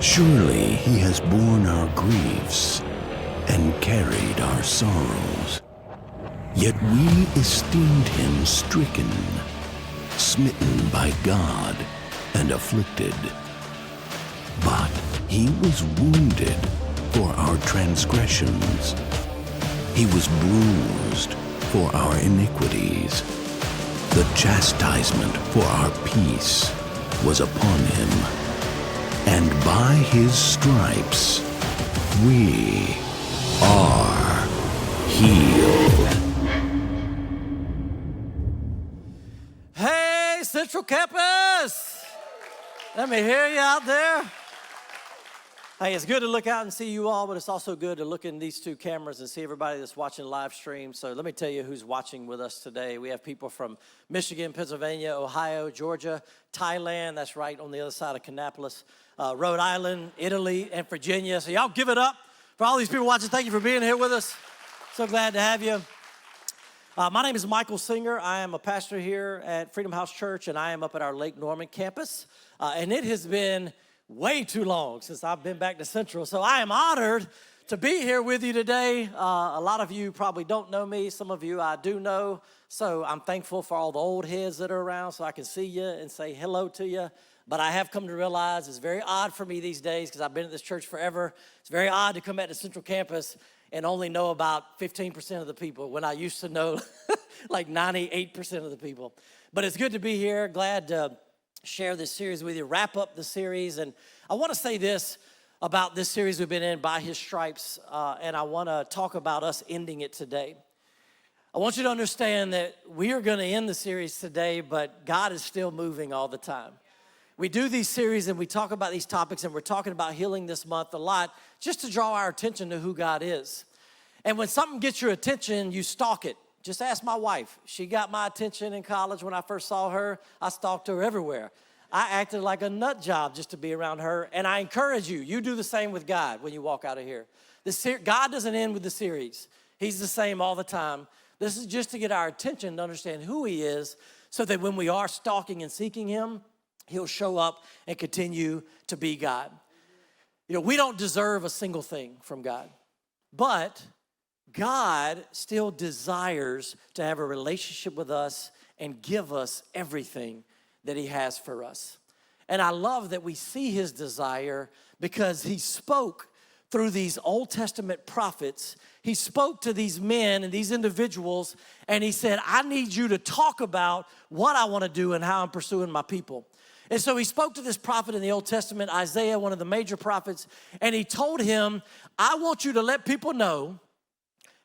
Surely he has borne our griefs and carried our sorrows. Yet we esteemed him stricken, smitten by God, and afflicted. But he was wounded for our transgressions. He was bruised for our iniquities. The chastisement for our peace was upon him, and by his stripes we are healed. Hey, Central Campus! Let me hear you out there. Hey, it's good to look out and see you all, but it's also good to look in these two cameras and see everybody that's watching live stream. So let me tell you who's watching with us today. We have people from Michigan, Pennsylvania, Ohio, Georgia, Thailand, that's right on the other side of Kannapolis, Rhode Island, Italy, and Virginia. So y'all give it up for all these people watching. Thank you for being here with us. So glad to have you. My name is Michael Singer. I am a pastor here at Freedom House Church, and I am up at our Lake Norman campus. And it has been way too long since I've been back to Central. So I am honored to be here with you today. A lot of you probably don't know me. Some of you I do know. So I'm thankful for all the old heads that are around so I can see you and say hello to you. But I have come to realize it's very odd for me these days because I've been at this church forever. It's very odd to come back to Central Campus and only know about 15% of the people when I used to know like 98% of the people. But it's good to be here. Glad to share this series with you, wrap up the series. And I want to say this about this series we've been in, By His Stripes, and I want to talk about us ending it today. I want you to understand that we are going to end the series today, but God is still moving all the time. We do these series and we talk about these topics, and we're talking about healing this month a lot just to draw our attention to who God is. And when something gets your attention, you stalk it. Just ask my wife. She got my attention in college when I first saw her. I stalked her everywhere. I acted like a nut job just to be around her. And I encourage you, you do the same with God when you walk out of here. God doesn't end with the series. He's the same all the time. This is just to get our attention to understand who he is so that when we are stalking and seeking him, he'll show up and continue to be God. You know, we don't deserve a single thing from God, but God still desires to have a relationship with us and give us everything that he has for us. And I love that we see his desire because he spoke through these Old Testament prophets. He spoke to these men and these individuals, and he said, I need you to talk about what I want to do and how I'm pursuing my people. And so he spoke to this prophet in the Old Testament, Isaiah, one of the major prophets, and he told him, I want you to let people know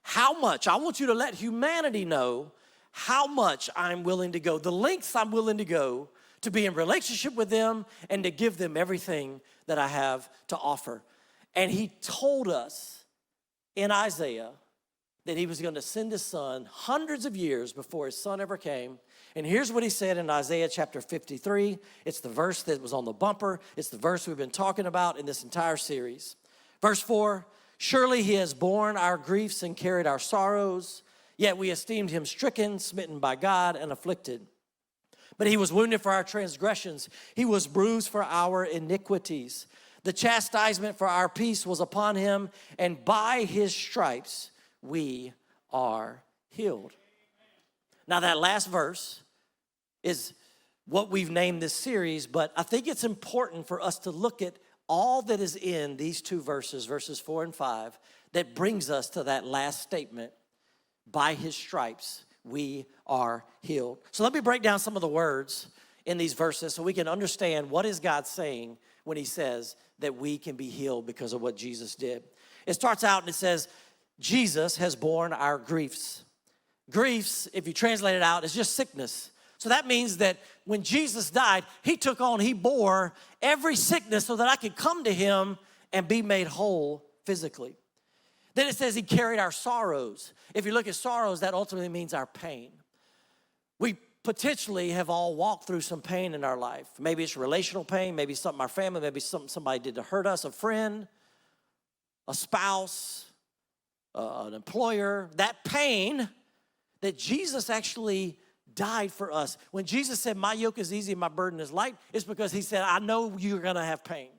how much, I want you to let humanity know how much I'm willing to go, the lengths I'm willing to go to be in relationship with them and to give them everything that I have to offer. And he told us in Isaiah that he was going to send his son hundreds of years before his son ever came. And here's what he said in Isaiah chapter 53. It's the verse that was on the bumper. It's the verse we've been talking about in this entire series. Verse 4, surely he has borne our griefs and carried our sorrows, yet we esteemed him stricken, smitten by God, and afflicted. But he was wounded for our transgressions. He was bruised for our iniquities. The chastisement for our peace was upon him, and by his stripes we are healed. Now that last verse is what we've named this series, but I think it's important for us to look at all that is in these two verses, verses 4 and 5, that brings us to that last statement, by his stripes we are healed. So let me break down some of the words in these verses so we can understand what is God saying when he says that we can be healed because of what Jesus did. It starts out and it says, Jesus has borne our griefs. Griefs, if you translate it out, is just sickness. So that means that when Jesus died, he bore every sickness so that I could come to him and be made whole physically. Then it says he carried our sorrows. If you look at sorrows, that ultimately means our pain. We potentially have all walked through some pain in our life. Maybe it's relational pain, maybe something our family, maybe something somebody did to hurt us, a friend, a spouse, an employer. That pain that Jesus actually died for us. When Jesus said, my yoke is easy and my burden is light, it's because he said, I know you're going to have pain.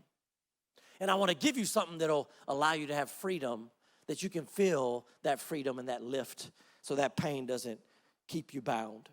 And I want to give you something that'll allow you to have freedom, that you can feel that freedom and that lift so that pain doesn't keep you bound.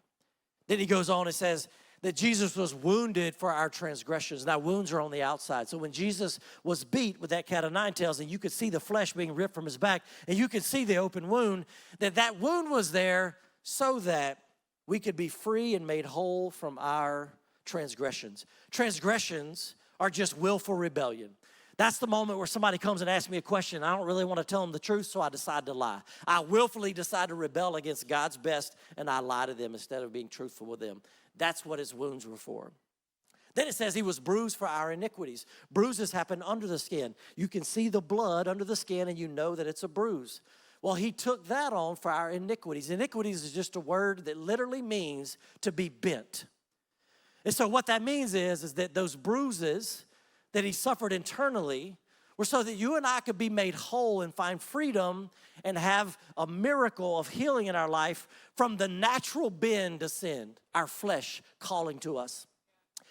Then he goes on and says that Jesus was wounded for our transgressions. Now, wounds are on the outside. So when Jesus was beat with that cat of nine tails, and you could see the flesh being ripped from his back, and you could see the open wound, that wound was there so that we could be free and made whole from our transgressions. Transgressions are just willful rebellion. That's the moment where somebody comes and asks me a question. I don't really want to tell them the truth, so I decide to lie. I willfully decide to rebel against God's best, and I lie to them instead of being truthful with them. That's what his wounds were for. Then it says he was bruised for our iniquities. Bruises happen under the skin. You can see the blood under the skin, and you know that it's a bruise. Well, he took that on for our iniquities. Iniquities is just a word that literally means to be bent. And so what that means is that those bruises that he suffered internally were so that you and I could be made whole and find freedom and have a miracle of healing in our life from the natural bend to sin, our flesh calling to us.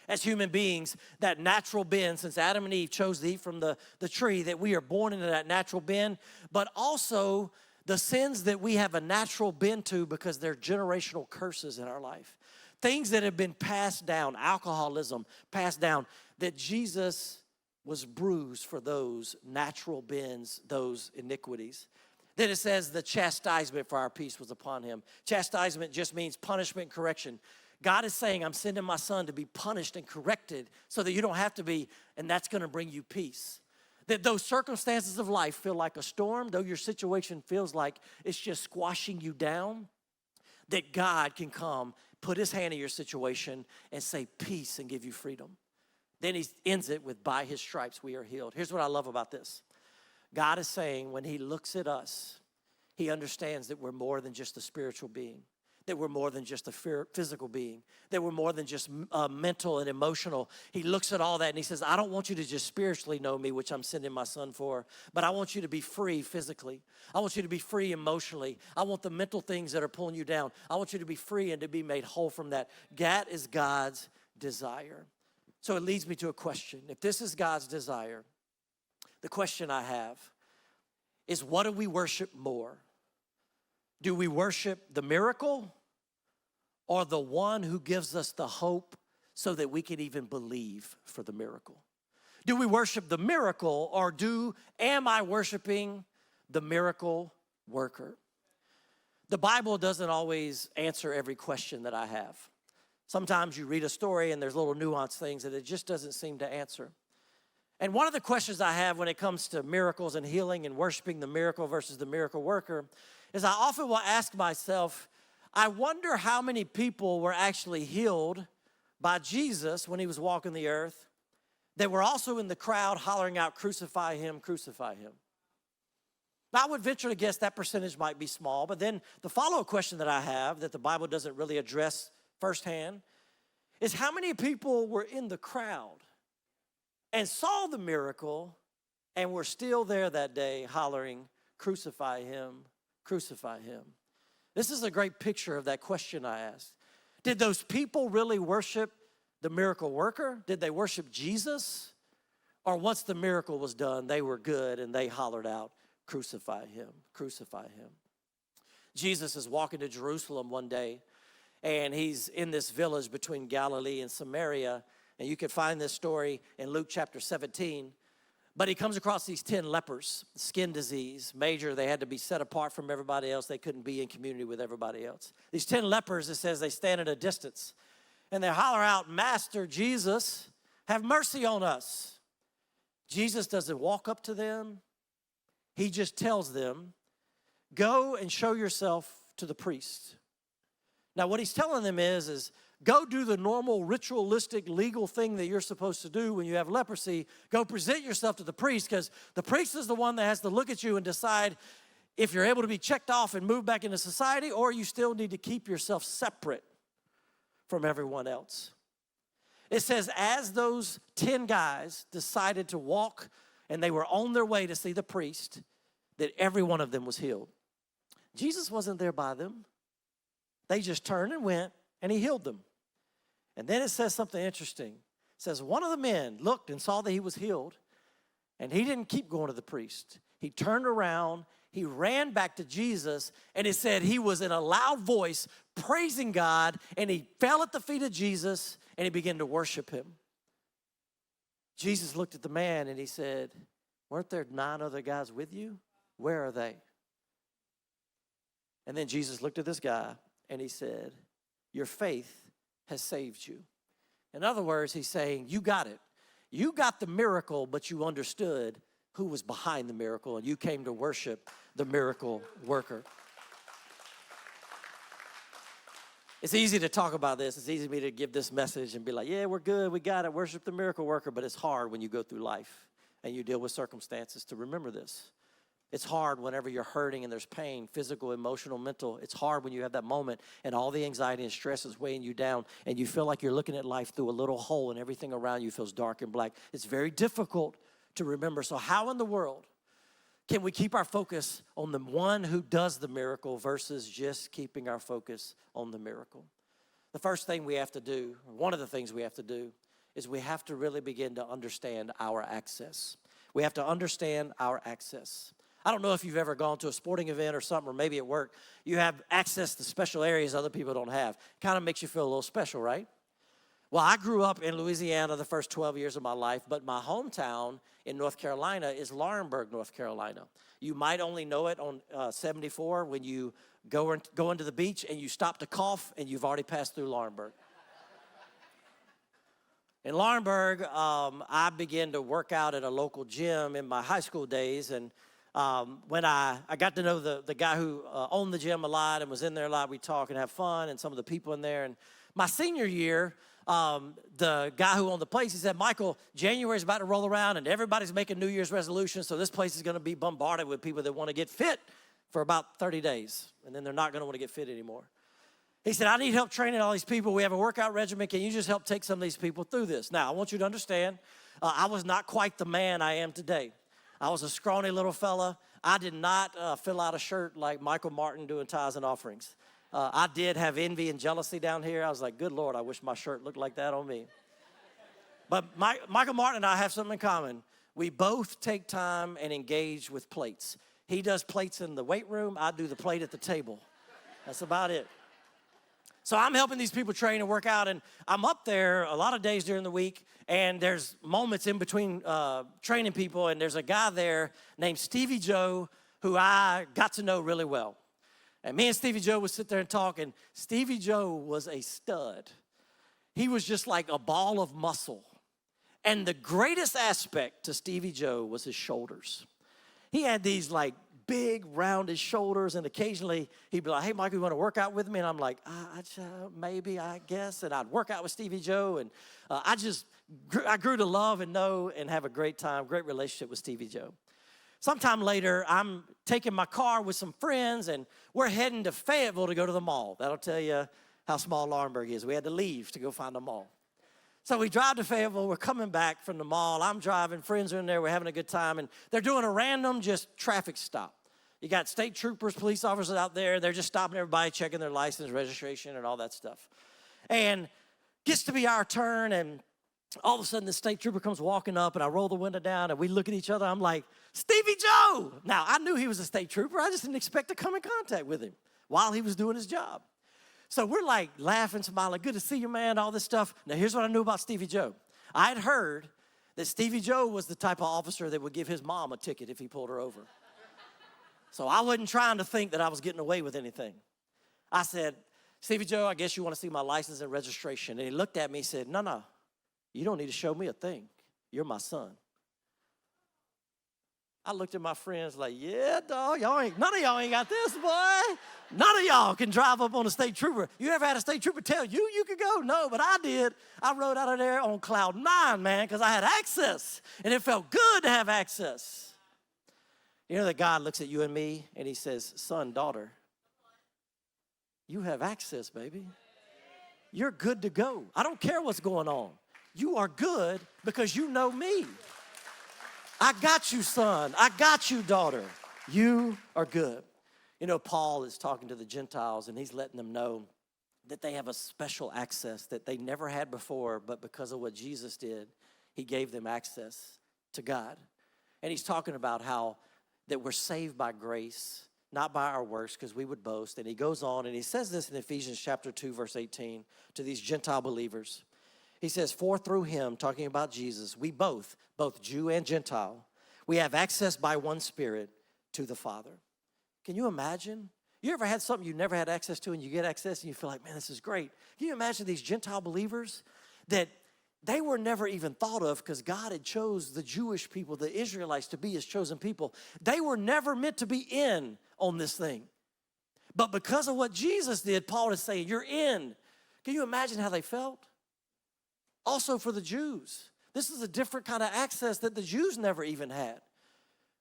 As human beings, that natural bend, since Adam and Eve chose to eat from the tree, that we are born into that natural bend, but also the sins that we have a natural bend to because they're generational curses in our life. Things that have been passed down, alcoholism, passed down, that Jesus was bruised for those natural bends, those iniquities. Then it says the chastisement for our peace was upon him. Chastisement just means punishment and correction. God is saying, I'm sending my son to be punished and corrected so that you don't have to be, and that's going to bring you peace. That those circumstances of life feel like a storm, though your situation feels like it's just squashing you down, that God can come, put his hand in your situation and say peace and give you freedom. Then he ends it with, by his stripes we are healed. Here's what I love about this. God is saying when he looks at us, he understands that we're more than just a spiritual being, that we're more than just a physical being, that we're more than just mental and emotional. He looks at all that and he says, I don't want you to just spiritually know me, which I'm sending my son for, but I want you to be free physically. I want you to be free emotionally. I want the mental things that are pulling you down. I want you to be free and to be made whole from that. That is God's desire. So it leads me to a question. If this is God's desire, the question I have is, what do we worship more? Do we worship the miracle or the one who gives us the hope so that we can even believe for the miracle? Do we worship the miracle or am I worshiping the miracle worker? The Bible doesn't always answer every question that I have. Sometimes you read a story and there's little nuanced things that it just doesn't seem to answer. And one of the questions I have when it comes to miracles and healing and worshiping the miracle versus the miracle worker is I often will ask myself, I wonder how many people were actually healed by Jesus when he was walking the earth that were also in the crowd hollering out, crucify him, crucify him. Now, I would venture to guess that percentage might be small, but then the follow-up question that I have that the Bible doesn't really address firsthand is how many people were in the crowd and saw the miracle and were still there that day hollering, crucify him, crucify him. This is a great picture of that question I asked. Did those people really worship the miracle worker? Did they worship Jesus? Or once the miracle was done, they were good and they hollered out, crucify him, crucify him. Jesus is walking to Jerusalem one day, and he's in this village between Galilee and Samaria. And you can find this story in Luke chapter 17. But he comes across these 10 lepers, skin disease, major. They had to be set apart from everybody else. They couldn't be in community with everybody else. These 10 lepers, it says they stand at a distance. And they holler out, Master Jesus, have mercy on us. Jesus doesn't walk up to them. He just tells them, go and show yourself to the priest. Now, what he's telling them is go do the normal ritualistic legal thing that you're supposed to do when you have leprosy. Go present yourself to the priest, because the priest is the one that has to look at you and decide if you're able to be checked off and moved back into society, or you still need to keep yourself separate from everyone else. It says as those 10 guys decided to walk and they were on their way to see the priest, that every one of them was healed. Jesus wasn't there by them. They just turned and went, and he healed them. And then it says something interesting. It says one of the men looked and saw that he was healed, And he didn't keep going to the priest. He turned around, he ran back to Jesus, and it said he was in a loud voice praising God, and he fell at the feet of Jesus, and he began to worship him. Jesus looked at the man, and he said, weren't there 9 other guys with you? Where are they? And then Jesus looked at this guy, and he said, your faith has saved you. In other words, he's saying, you got it. You got the miracle, but you understood who was behind the miracle, and you came to worship the miracle worker. It's easy to talk about this. It's easy for me to give this message and be like, yeah, we're good, we got it, worship the miracle worker, but it's hard when you go through life and you deal with circumstances to remember this. It's hard whenever you're hurting and there's pain, physical, emotional, mental. It's hard when you have that moment and all the anxiety and stress is weighing you down and you feel like you're looking at life through a little hole and everything around you feels dark and black. It's very difficult to remember. So how in the world can we keep our focus on the one who does the miracle versus just keeping our focus on the miracle? The first thing we have to do, or one of the things we have to do, is we have to really begin to understand our access. We have to understand our access. I don't know if you've ever gone to a sporting event or something, or maybe at work, you have access to special areas other people don't have. Kind of makes you feel a little special, right? Well, I grew up in Louisiana the first 12 years of my life, but my hometown in North Carolina is Laurinburg, North Carolina. You might only know it on 74 when you go into the beach and you stop to cough and you've already passed through Laurinburg. In Laurinburg, I began to work out at a local gym in my high school days, and when I got to know the guy who owned the gym a lot and was in there a lot, we talk and have fun, and some of the people in there. And my senior year, the guy who owned the place, he said, Michael, January's about to roll around, and everybody's making New Year's resolutions, so this place is going to be bombarded with people that want to get fit for about 30 days, and then they're not going to want to get fit anymore. He said, I need help training all these people. We have a workout regimen. Can you just help take some of these people through this? Now, I want you to understand, I was not quite the man I am today. I was a scrawny little fella. I did not fill out a shirt like Michael Martin doing tithes and offerings. I did have envy and jealousy down here. I was like, good Lord, I wish my shirt looked like that on me. But Michael Martin and I have something in common. We both take time and engage with plates. He does plates in the weight room. I do the plate at the table. That's about it. So I'm helping these people train and work out, and I'm up there a lot of days during the week, and there's moments in between training people, and there's a guy there named Stevie Joe who I got to know really well. And me and Stevie Joe would sit there and talk, and Stevie Joe was a stud. He was just like a ball of muscle. And the greatest aspect to Stevie Joe was his shoulders. He had these like big rounded shoulders, and occasionally he'd be like, hey, Michael, you want to work out with me? And I'm like, maybe, I guess. And I'd work out with Stevie Joe, and I grew to love and know and have a great time, great relationship with Stevie Joe. Sometime later, I'm taking my car with some friends, and we're heading to Fayetteville to go to the mall. That'll tell you how small Laurinburg is. We had to leave to go find the mall. So we drive to Fayetteville. We're coming back from the mall. I'm driving. Friends are in there. We're having a good time. And they're doing a random just traffic stop. You got state troopers, police officers out there. They're just stopping everybody, checking their license, registration, and all that stuff. And gets to be our turn, and all of a sudden the state trooper comes walking up, and I roll the window down, and we look at each other. I'm like, Stevie Joe! Now, I knew he was a state trooper. I just didn't expect to come in contact with him while he was doing his job. So we're like laughing, smiling, good to see you, man, all this stuff. Now, here's what I knew about Stevie Joe. I had heard that Stevie Joe was the type of officer that would give his mom a ticket if he pulled her over. So I wasn't trying to think that I was getting away with anything. I said, Stevie Joe, I guess you want to see my license and registration. And he looked at me and said, no, you don't need to show me a thing. You're my son. I looked at my friends like, yeah, dog, none of y'all ain't got this, boy. None of y'all can drive up on a state trooper. You ever had a state trooper tell you could go? No, but I did. I rode out of there on cloud 9, man, because I had access, and it felt good to have access. You know that God looks at you and me, and he says, son, daughter, you have access, baby. You're good to go. I don't care what's going on. You are good because you know me. I got you, son. I got you, daughter. You are good. You know, Paul is talking to the Gentiles, and he's letting them know that they have a special access that they never had before, but because of what Jesus did, he gave them access to God. And he's talking about how that we're saved by grace, not by our works, because we would boast. And he goes on and he says this in Ephesians chapter 2, verse 18, to these Gentile believers. He says, for through him, talking about Jesus, we both Jew and Gentile, we have access by one Spirit to the Father. Can you imagine? You ever had something you never had access to and you get access and you feel like, man, this is great. Can you imagine these Gentile believers that they were never even thought of because God had chose the Jewish people, the Israelites, to be his chosen people. They were never meant to be in on this thing. But because of what Jesus did, Paul is saying, you're in. Can you imagine how they felt? Also for the Jews, this is a different kind of access that the Jews never even had.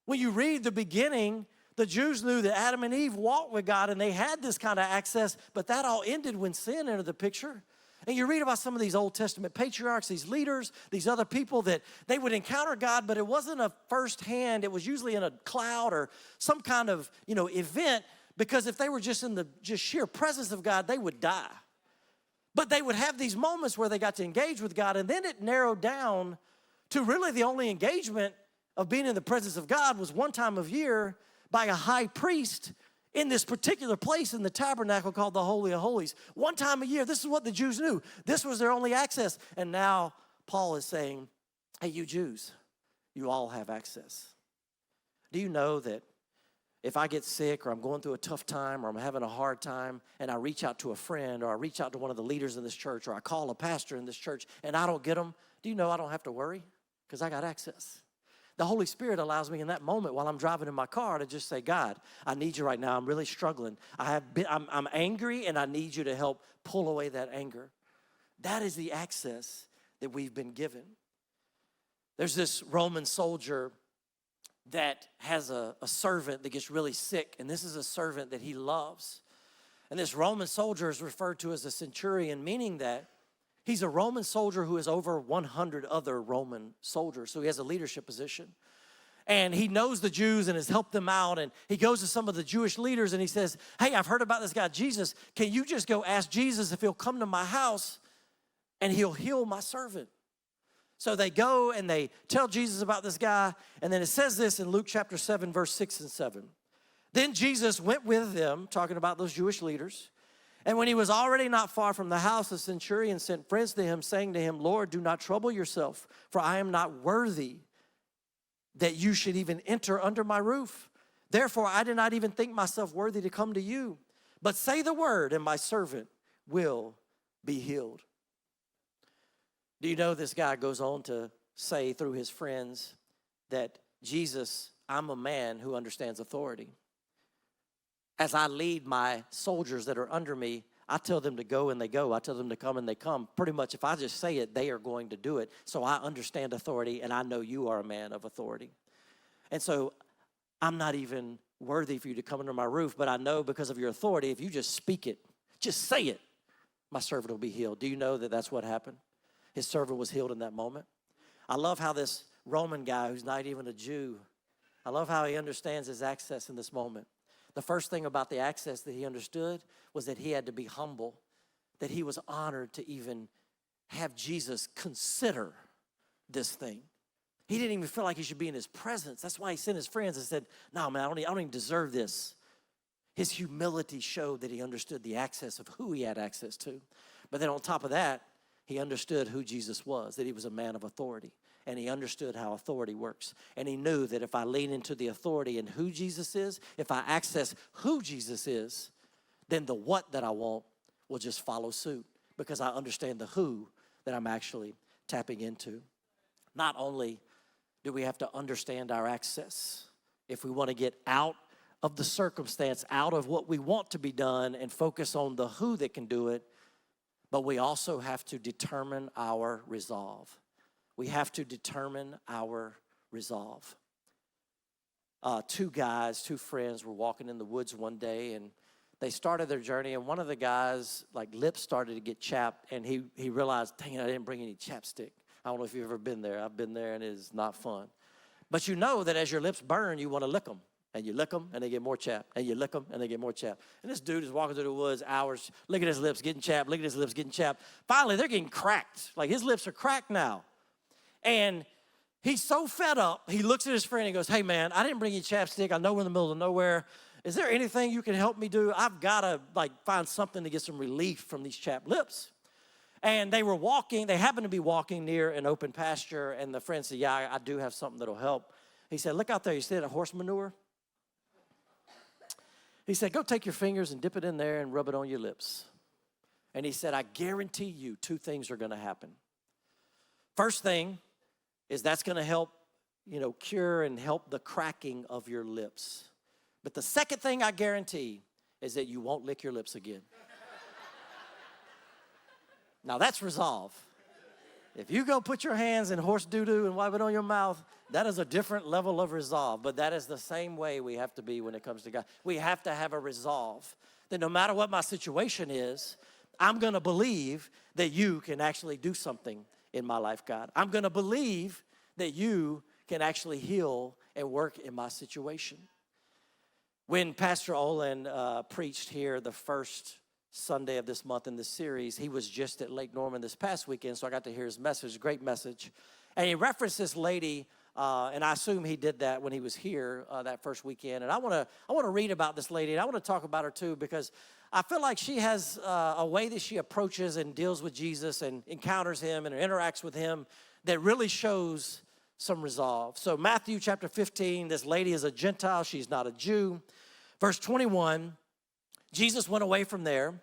When you read the beginning, the Jews knew that Adam and Eve walked with God and they had this kind of access, but that all ended when sin entered the picture. And you read about some of these Old Testament patriarchs, these leaders, these other people that they would encounter God, but it wasn't a firsthand. It was usually in a cloud or some kind of, event, because if they were just in the sheer presence of God, they would die. But they would have these moments where they got to engage with God, and then it narrowed down to really the only engagement of being in the presence of God was one time of year by a high priest in this particular place in the tabernacle called the Holy of Holies. One time a year, this is what the Jews knew. This was their only access. And now Paul is saying, hey, you Jews, you all have access. Do you know that if I get sick or I'm going through a tough time or I'm having a hard time and I reach out to a friend or I reach out to one of the leaders in this church or I call a pastor in this church and I don't get them, do you know I don't have to worry? Because I got access. The Holy Spirit allows me in that moment while I'm driving in my car to just say, God, I need you right now. I'm really struggling. I'm angry and I need you to help pull away that anger. That is the access that we've been given. There's this Roman soldier that has a servant that gets really sick, and this is a servant that he loves. And this Roman soldier is referred to as a centurion, meaning that he's a Roman soldier who is over 100 other Roman soldiers, so he has a leadership position. And he knows the Jews and has helped them out, and he goes to some of the Jewish leaders and he says, hey, I've heard about this guy Jesus. Can you just go ask Jesus if he'll come to my house and he'll heal my servant? So they go and they tell Jesus about this guy, and then it says this in Luke chapter 7, verse 6 and 7. Then Jesus went with them, talking about those Jewish leaders, and when he was already not far from the house, the centurion sent friends to him, saying to him, Lord, do not trouble yourself, for I am not worthy that you should even enter under my roof. Therefore, I did not even think myself worthy to come to you. But say the word, and my servant will be healed. Do you know this guy goes on to say through his friends that Jesus, I'm a man who understands authority. As I lead my soldiers that are under me, I tell them to go and they go. I tell them to come and they come. Pretty much if I just say it, they are going to do it. So I understand authority and I know you are a man of authority. And so I'm not even worthy for you to come under my roof, but I know because of your authority, if you just speak it, just say it, my servant will be healed. Do you know that that's what happened? His servant was healed in that moment. I love how this Roman guy who's not even a Jew, I love how he understands his access in this moment. The first thing about the access that he understood was that he had to be humble, that he was honored to even have Jesus consider this thing. He didn't even feel like he should be in his presence. That's why he sent his friends and said, no, man, I don't even deserve this. His humility showed that he understood the access of who he had access to. But then on top of that, he understood who Jesus was, that he was a man of authority. And he understood how authority works. And he knew that if I lean into the authority and who Jesus is, if I access who Jesus is, then the what that I want will just follow suit because I understand the who that I'm actually tapping into. Not only do we have to understand our access, if we want to get out of the circumstance, out of what we want to be done and focus on the who that can do it, but we also have to determine our resolve. We have to determine our resolve. Two friends were walking in the woods one day, and they started their journey, and one of the guys, lips started to get chapped, and he realized, dang it, I didn't bring any chapstick. I don't know if you've ever been there. I've been there, and it is not fun. But you know that as your lips burn, you want to lick them. And you lick them, and they get more chapped. And you lick them, and they get more chapped. And this dude is walking through the woods hours, look at his lips getting chapped, look at his lips getting chapped. Finally, they're getting cracked. His lips are cracked now. And He's so fed up, he looks at his friend and goes, hey man, I didn't bring you chapstick. I know we're in the middle of nowhere. Is there anything you can help me do? I've got to find something to get some relief from these chapped lips. And they happened to be walking near an open pasture, and the friend said, yeah, I do have something that'll help. He said, look out there, you see that horse manure? He said, go take your fingers and dip it in there and rub it on your lips. And he said, I guarantee you 2 things are gonna happen. First thing is that's gonna help, cure and help the cracking of your lips. But the second thing I guarantee is that you won't lick your lips again. Now that's resolve. If you go put your hands in horse doo-doo and wipe it on your mouth, that is a different level of resolve. But that is the same way we have to be when it comes to God. We have to have a resolve that no matter what my situation is, I'm gonna believe that you can actually do something in my life, God. I'm gonna believe that you can actually heal and work in my situation. When Pastor Olin preached here the first Sunday of this month in this series, he was just at Lake Norman this past weekend, so I got to hear his message, great message. And he referenced this lady, and I assume he did that when he was here that first weekend. And I want to read about this lady, and I want to talk about her too, because I feel like she has a way that she approaches and deals with Jesus and encounters him and interacts with him that really shows some resolve. So Matthew chapter 15, this lady is a Gentile, she's not a Jew. Verse 21, Jesus went away from there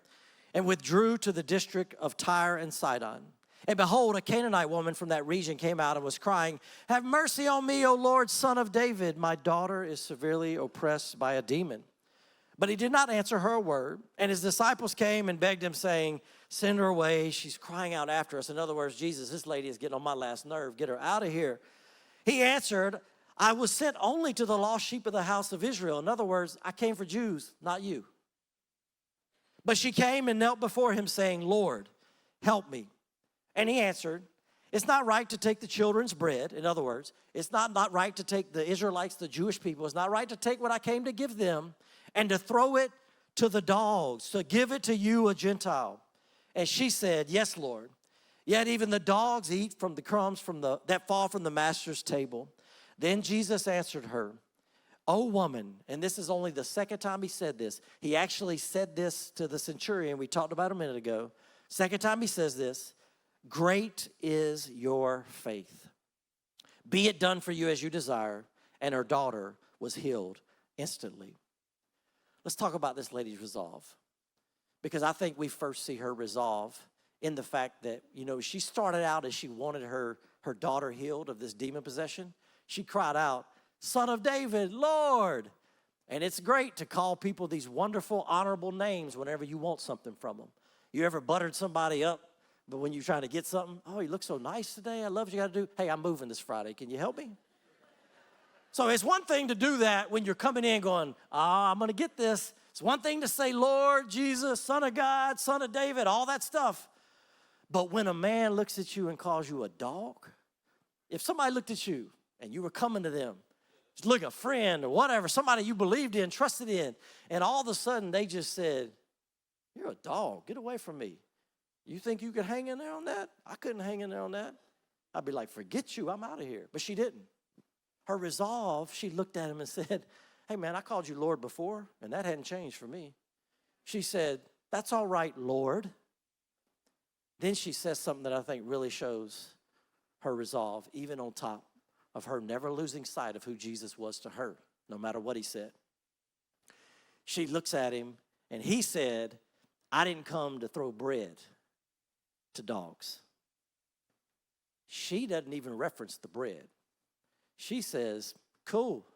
and withdrew to the district of Tyre and Sidon. And behold, a Canaanite woman from that region came out and was crying, have mercy on me, O Lord, Son of David. My daughter is severely oppressed by a demon. But he did not answer her a word. And his disciples came and begged him, saying, send her away. She's crying out after us. In other words, Jesus, this lady is getting on my last nerve. Get her out of here. He answered, I was sent only to the lost sheep of the house of Israel. In other words, I came for Jews, not you. But she came and knelt before him, saying, Lord, help me. And he answered, it's not right to take the children's bread. In other words, it's not right to take the Israelites, the Jewish people. It's not right to take what I came to give them and to throw it to the dogs, to give it to you, a Gentile. And she said, yes, Lord. Yet even the dogs eat from the crumbs that fall from the master's table. Then Jesus answered her, O woman, and this is only the second time he said this. He actually said this to the centurion we talked about a minute ago. Second time he says this, great is your faith. Be it done for you as you desire. And her daughter was healed instantly. Let's talk about this lady's resolve, because I think we first see her resolve in the fact that, she started out as she wanted her daughter healed of this demon possession. She cried out, Son of David, Lord. And it's great to call people these wonderful, honorable names whenever you want something from them. You ever buttered somebody up, but when you're trying to get something, oh, you look so nice today. I love what you got to do. Hey, I'm moving this Friday. Can you help me? So it's one thing to do that when you're coming in going, I'm going to get this. It's one thing to say, Lord, Jesus, Son of God, Son of David, all that stuff. But when a man looks at you and calls you a dog, if somebody looked at you and you were coming to them, look, a friend or whatever, somebody you believed in, trusted in, and all of a sudden they just said, you're a dog, get away from me. You think you could hang in there on that? I couldn't hang in there on that. I'd be like, forget you, I'm out of here. But she didn't. Her resolve, she looked at him and said, hey man, I called you Lord before, and that hadn't changed for me. She said, that's all right, Lord. Then she says something that I think really shows her resolve, even on top of her never losing sight of who Jesus was to her, no matter what he said. She looks at him, and he said, I didn't come to throw bread to dogs. She doesn't even reference the bread. She says, cool,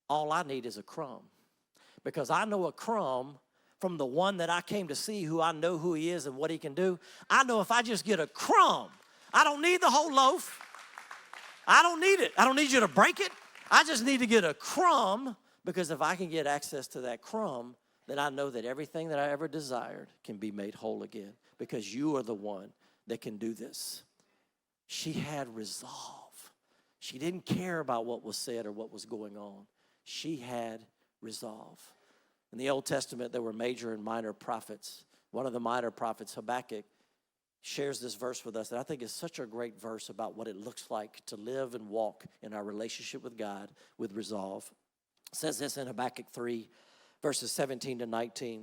all I need is a crumb, because I know a crumb from the one that I came to see, who I know who he is and what he can do. I know if I just get a crumb, I don't need the whole loaf. I don't need it. I don't need you to break it. I just need to get a crumb, because if I can get access to that crumb, then I know that everything that I ever desired can be made whole again, because you are the one that can do this. She had resolve. She didn't care about what was said or what was going on. She had resolve. In the Old Testament, there were major and minor prophets. One of the minor prophets, Habakkuk, shares this verse with us that I think is such a great verse about what it looks like to live and walk in our relationship with God with resolve. It says this in Habakkuk 3, verses 17 to 19.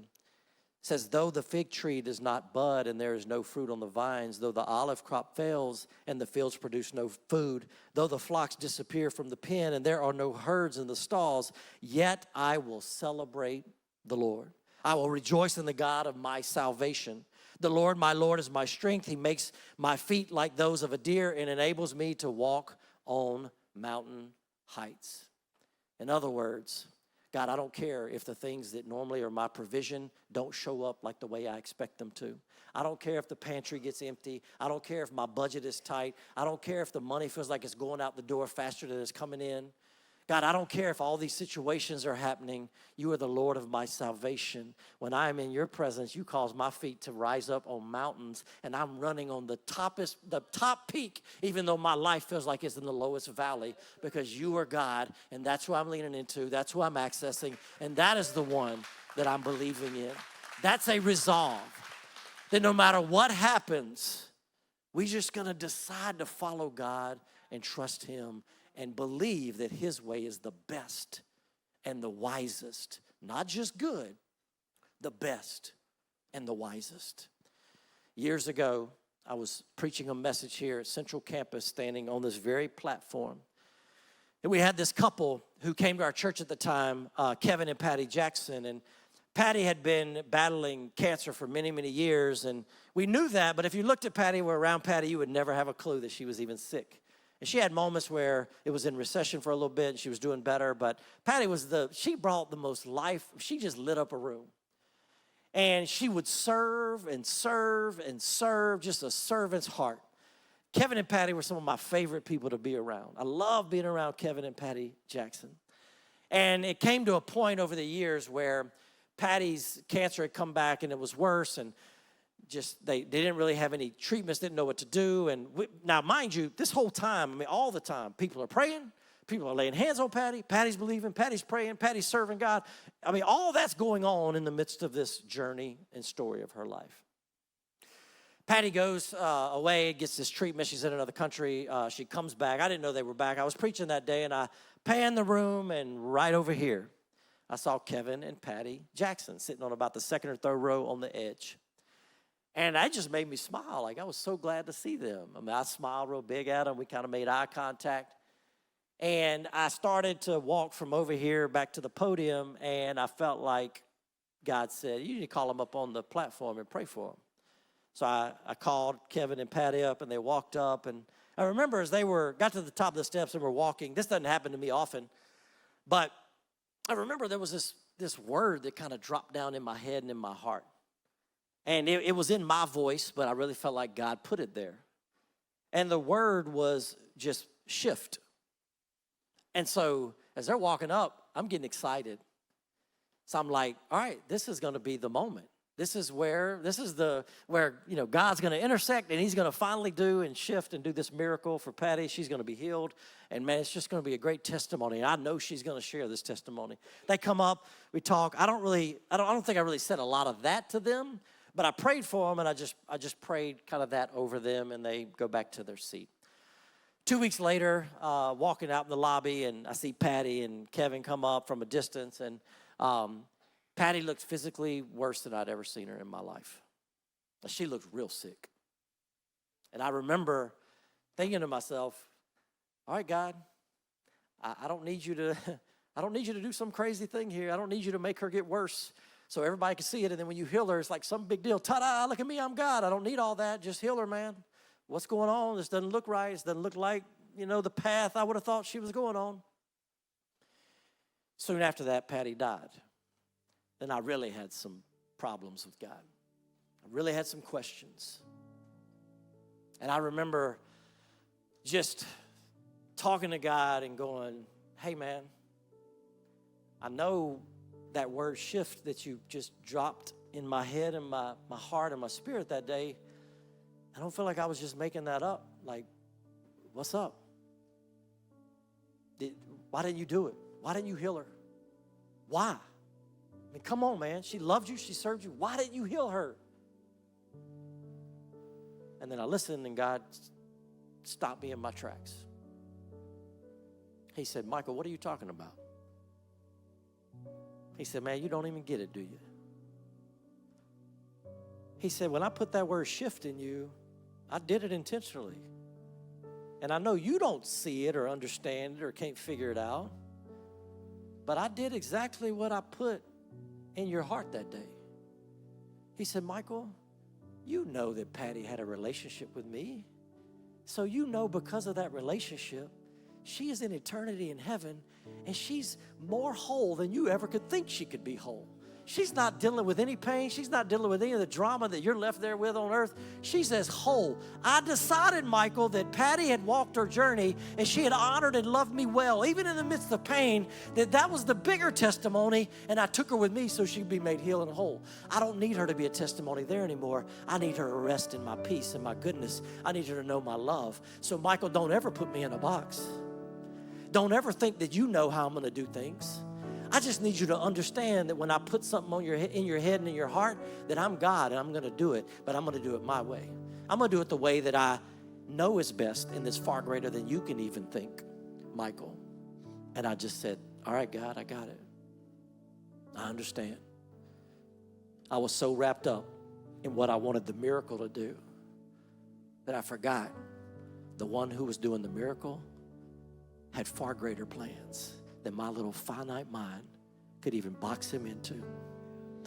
It says, though the fig tree does not bud and there is no fruit on the vines, though the olive crop fails and the fields produce no food, though the flocks disappear from the pen and there are no herds in the stalls, yet I will celebrate the Lord. I will rejoice in the God of my salvation. The Lord, my Lord, is my strength. He makes my feet like those of a deer and enables me to walk on mountain heights. In other words, God, I don't care if the things that normally are my provision don't show up like the way I expect them to. I don't care if the pantry gets empty. I don't care if my budget is tight. I don't care if the money feels like it's going out the door faster than it's coming in. God, I don't care if all these situations are happening. You are the Lord of my salvation. When I am in your presence, you cause my feet to rise up on mountains, and I'm running on the top peak, even though my life feels like it's in the lowest valley, because you are God, and that's who I'm leaning into. That's who I'm accessing, and that is the one that I'm believing in. That's a resolve that no matter what happens, we're just going to decide to follow God and trust him and believe that his way is the best and the wisest. Not just good, the best and the wisest. Years ago, I was preaching a message here at Central Campus, standing on this very platform. And we had this couple who came to our church at the time, Kevin and Patty Jackson. And Patty had been battling cancer for many, many years. And we knew that, but if you looked at Patty, were around Patty, you would never have a clue that she was even sick. And she had moments where it was in recession for a little bit and she was doing better, but Patty she brought the most life. She just lit up a room. And she would serve and serve and serve, just a servant's heart. Kevin and Patty were some of my favorite people to be around. I love being around Kevin and Patty Jackson. And it came to a point over the years where Patty's cancer had come back and it was worse, and just they didn't really have any treatments, didn't know what to do. And now, mind you, this whole time, I mean, all the time, people are praying, people are laying hands on Patty, Patty's believing, Patty's praying, Patty's serving God. I mean, all that's going on in the midst of this journey and story of her life. Patty goes away, gets this treatment. She's in another country. She comes back. I didn't know they were back. I was preaching that day, and I panned the room, and right over here, I saw Kevin and Patty Jackson sitting on about the second or third row on the edge. And that just made me smile. Like, I was so glad to see them. I mean, I smiled real big at them. We kind of made eye contact. And I started to walk from over here back to the podium, and I felt like God said, you need to call them up on the platform and pray for them. So I called Kevin and Patty up, and they walked up. And I remember as they got to the top of the steps and were walking, this doesn't happen to me often, but I remember there was this word that kind of dropped down in my head and in my heart. And it was in my voice, but I really felt like God put it there. And the word was just shift. And so as they're walking up, I'm getting excited. So I'm like, all right, this is going to be the moment. This is where God's going to intersect, and he's going to finally do and shift and do this miracle for Patty. She's going to be healed. And man, it's just going to be a great testimony. And I know she's going to share this testimony. They come up, we talk. I don't think I really said a lot of that to them. But I prayed for them, and I just prayed kind of that over them, and they go back to their seat. 2 weeks later, walking out in the lobby, and I see Patty and Kevin come up from a distance, and Patty looked physically worse than I'd ever seen her in my life. She looked real sick. And I remember thinking to myself, all right, God, I don't need you to do some crazy thing here. I don't need you to make her get worse so everybody can see it. And then when you heal her, it's like some big deal. Ta-da, look at me, I'm God. I don't need all that. Just heal her, man. What's going on? This doesn't look right. This doesn't look like, the path I would have thought she was going on. Soon after that, Patty died. Then I really had some problems with God. I really had some questions. And I remember just talking to God and going, hey, man, I know that word shift that you just dropped in my head and my heart and my spirit that day. I don't feel like I was just making that up. Like, what's up? Why didn't you do it? Why didn't you heal her? Why? I mean, come on, man. She loved you. She served you. Why didn't you heal her? And then I listened, and God stopped me in my tracks. He said, Michael, what are you talking about? He said, man, you don't even get it, do you? He said, when I put that word shift in you, I did it intentionally. And I know you don't see it or understand it or can't figure it out, but I did exactly what I put in your heart that day. He said, Michael, you know that Patty had a relationship with me. So you know because of that relationship, she is in eternity in heaven, and she's more whole than you ever could think she could be whole. She's not dealing with any pain. She's not dealing with any of the drama that you're left there with on earth. She's as whole. I decided, Michael, that Patty had walked her journey and she had honored and loved me well, even in the midst of pain, that was the bigger testimony, and I took her with me so she'd be made healed and whole. I don't need her to be a testimony there anymore. I need her to rest in my peace and my goodness. I need her to know my love. So, Michael, don't ever put me in a box. Don't ever think that you know how I'm going to do things. I just need you to understand that when I put something on in your head and in your heart, that I'm God and I'm going to do it, but I'm going to do it my way. I'm going to do it the way that I know is best, and that's far greater than you can even think, Michael. And I just said, all right, God, I got it. I understand. I was so wrapped up in what I wanted the miracle to do that I forgot the one who was doing the miracle had far greater plans than my little finite mind could even box him into.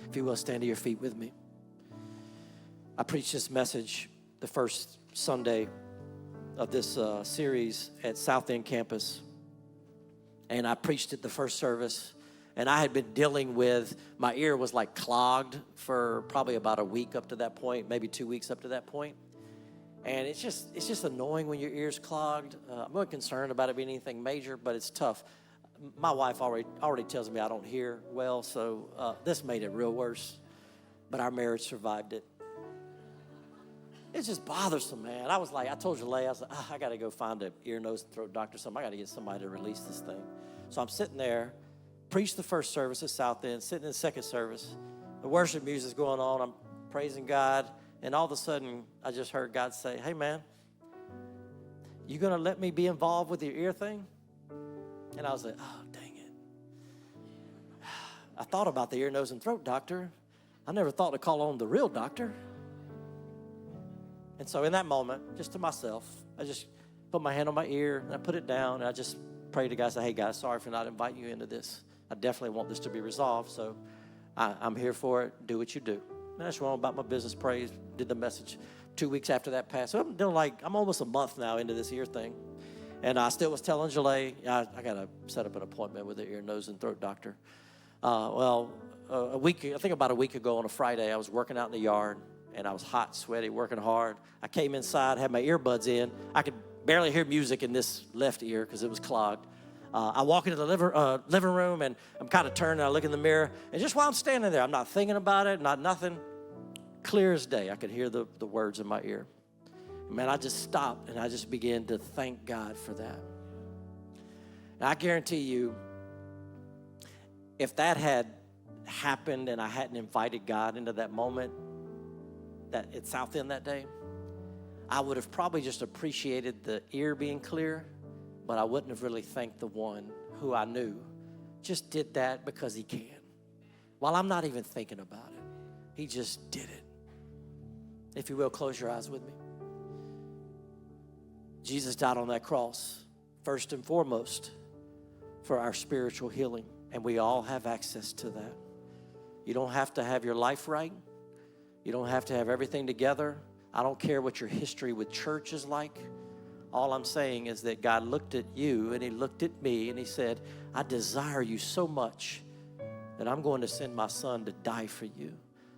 If you will, stand to your feet with me. I preached this message the first Sunday of this series at South End campus, and I preached it the first service, and I had been dealing with, my ear was like clogged for probably about a week up to that point, maybe 2 weeks up to that point. And it's just annoying when your ear's clogged. I'm not concerned about it being anything major, but it's tough. My wife already tells me I don't hear well, so this made it real worse. But our marriage survived it. It's just bothersome, man. I told Jalea, I was like, I got to go find an ear, nose, and throat doctor or something. I got to get somebody to release this thing. So I'm sitting there, preached the first service at South End, sitting in the second service. The worship music's going on. I'm praising God. And all of a sudden, I just heard God say, hey, man, you going to let me be involved with your ear thing? And I was like, oh, dang it. I thought about the ear, nose, and throat doctor. I never thought to call on the real doctor. And so in that moment, just to myself, I just put my hand on my ear, and I put it down, and I just prayed to God, say, hey, God, sorry for not inviting you into this. I definitely want this to be resolved, so I'm here for it. Do what you do. And that's wrong about my business. Praise, did the message. 2 weeks after that passed. So I'm almost a month now into this ear thing. And I still was telling Jalea, I got to set up an appointment with the ear, nose, and throat doctor. About a week ago on a Friday, I was working out in the yard, and I was hot, sweaty, working hard. I came inside, had my earbuds in. I could barely hear music in this left ear because it was clogged. I walk into the living room, and I'm kind of turned, and I look in the mirror. And just while I'm standing there, I'm not thinking about it, not nothing. Clear as day, I could hear the words in my ear. Man, I just stopped, and I just began to thank God for that. And I guarantee you, if that had happened and I hadn't invited God into that moment that at South End that day, I would have probably just appreciated the ear being clear, but I wouldn't have really thanked the one who I knew just did that because he can. While I'm not even thinking about it, he just did it. If you will, close your eyes with me. Jesus died on that cross, first and foremost, for our spiritual healing, and we all have access to that. You don't have to have your life right. You don't have to have everything together. I don't care what your history with church is like. All I'm saying is that God looked at you, and he looked at me, and he said, I desire you so much that I'm going to send my son to die for you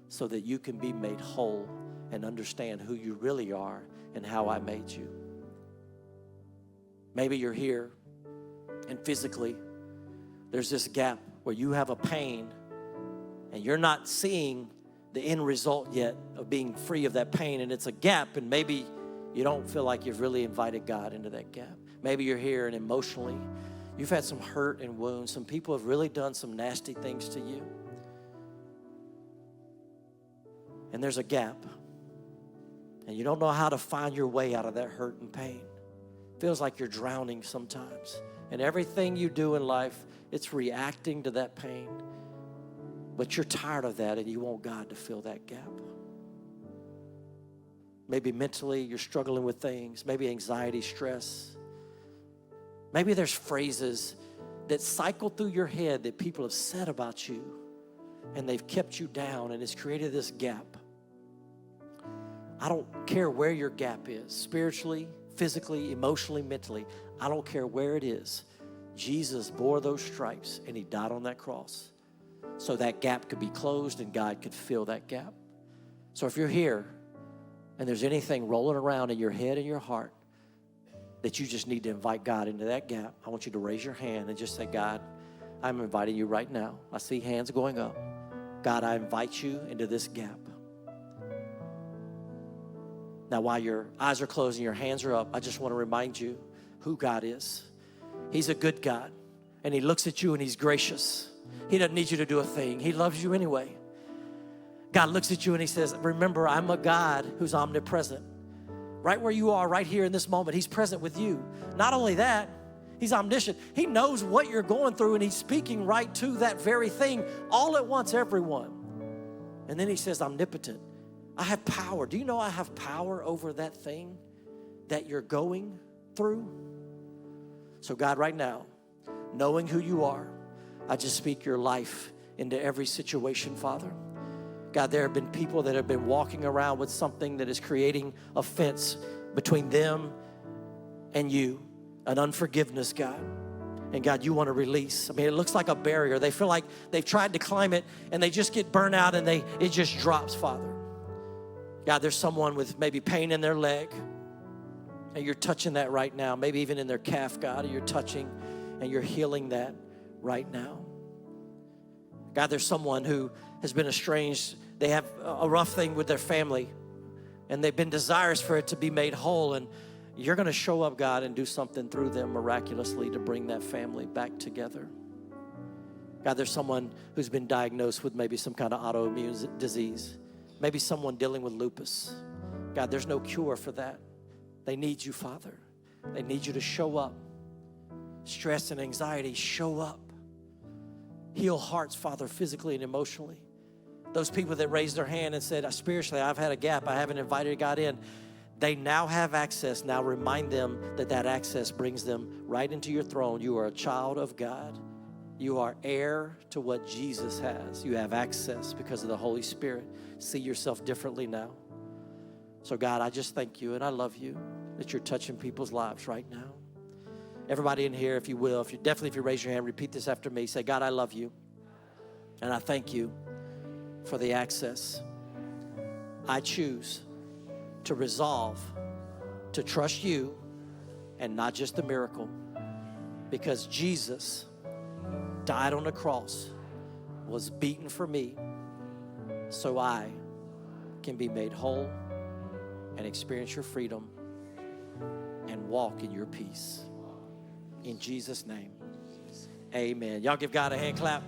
so that you can be made whole and understand who you really are and how I made you. Maybe you're here, and physically, there's this gap where you have a pain, and you're not seeing the end result yet of being free of that pain, and it's a gap, and maybe you don't feel like you've really invited God into that gap. Maybe you're here, and emotionally, you've had some hurt and wounds. Some people have really done some nasty things to you. And there's a gap. and you don't know how to find your way out of that hurt and pain. Feels like you're drowning sometimes. And everything you do in life, it's reacting to that pain. But you're tired of that and you want God to fill that gap. Maybe mentally you're struggling with things. Maybe anxiety, stress. Maybe there's phrases that cycle through your head that people have said about you, and they've kept you down, and it's created this gap. I don't care where your gap is, spiritually, physically, emotionally, mentally. I don't care where it is. Jesus bore those stripes, and he died on that cross so that gap could be closed and God could fill that gap. So if you're here and there's anything rolling around in your head and your heart that you just need to invite God into that gap, I want you to raise your hand and just say, God, I'm inviting you right now. I see hands going up. God, I invite you into this gap. Now, while your eyes are closed and your hands are up, I just want to remind you who God is. He's a good God, and he looks at you and he's gracious. He doesn't need you to do a thing. He loves you anyway. God looks at you and he says, remember, I'm a God who's omnipresent. Right where you are, right here in this moment, he's present with you. Not only that, he's omniscient. He knows what you're going through, and he's speaking right to that very thing all at once, everyone. And then he says, omnipotent. I have power. Do you know I have power over that thing that you're going through? So God, right now, knowing who you are, I just speak your life into every situation, Father. God, there have been people that have been walking around with something that is creating offense between them and you, an unforgiveness, God. And God, you want to release. I mean, it looks like a barrier. They feel like they've tried to climb it and they just get burnt out and it just drops, Father. God, there's someone with maybe pain in their leg, and you're touching that right now. Maybe even in their calf, God, you're touching and you're healing that right now. God, there's someone who has been estranged. They have a rough thing with their family, and they've been desirous for it to be made whole, and you're going to show up, God, and do something through them miraculously to bring that family back together. God, there's someone who's been diagnosed with maybe some kind of autoimmune disease, maybe someone dealing with lupus. God, there's no cure for that. They need you, Father. They need you to show up. Stress and anxiety, show up. Heal hearts, Father, physically and emotionally. Those people that raised their hand and said, spiritually, I've had a gap. I haven't invited God in. They now have access. Now remind them that that access brings them right into your throne. You are a child of God. You are heir to what Jesus has. You have access because of the Holy Spirit. See yourself differently now. So God, I just thank you and I love you that you're touching people's lives right now. Everybody in here, if you will, if you raise your hand, repeat this after me. Say, God, I love you and I thank you for the access. I choose to resolve to trust you and not just the miracle, because Jesus died on the cross, was beaten for me, so I can be made whole and experience your freedom and walk in your peace. In Jesus' name, amen. Y'all give God a hand clap.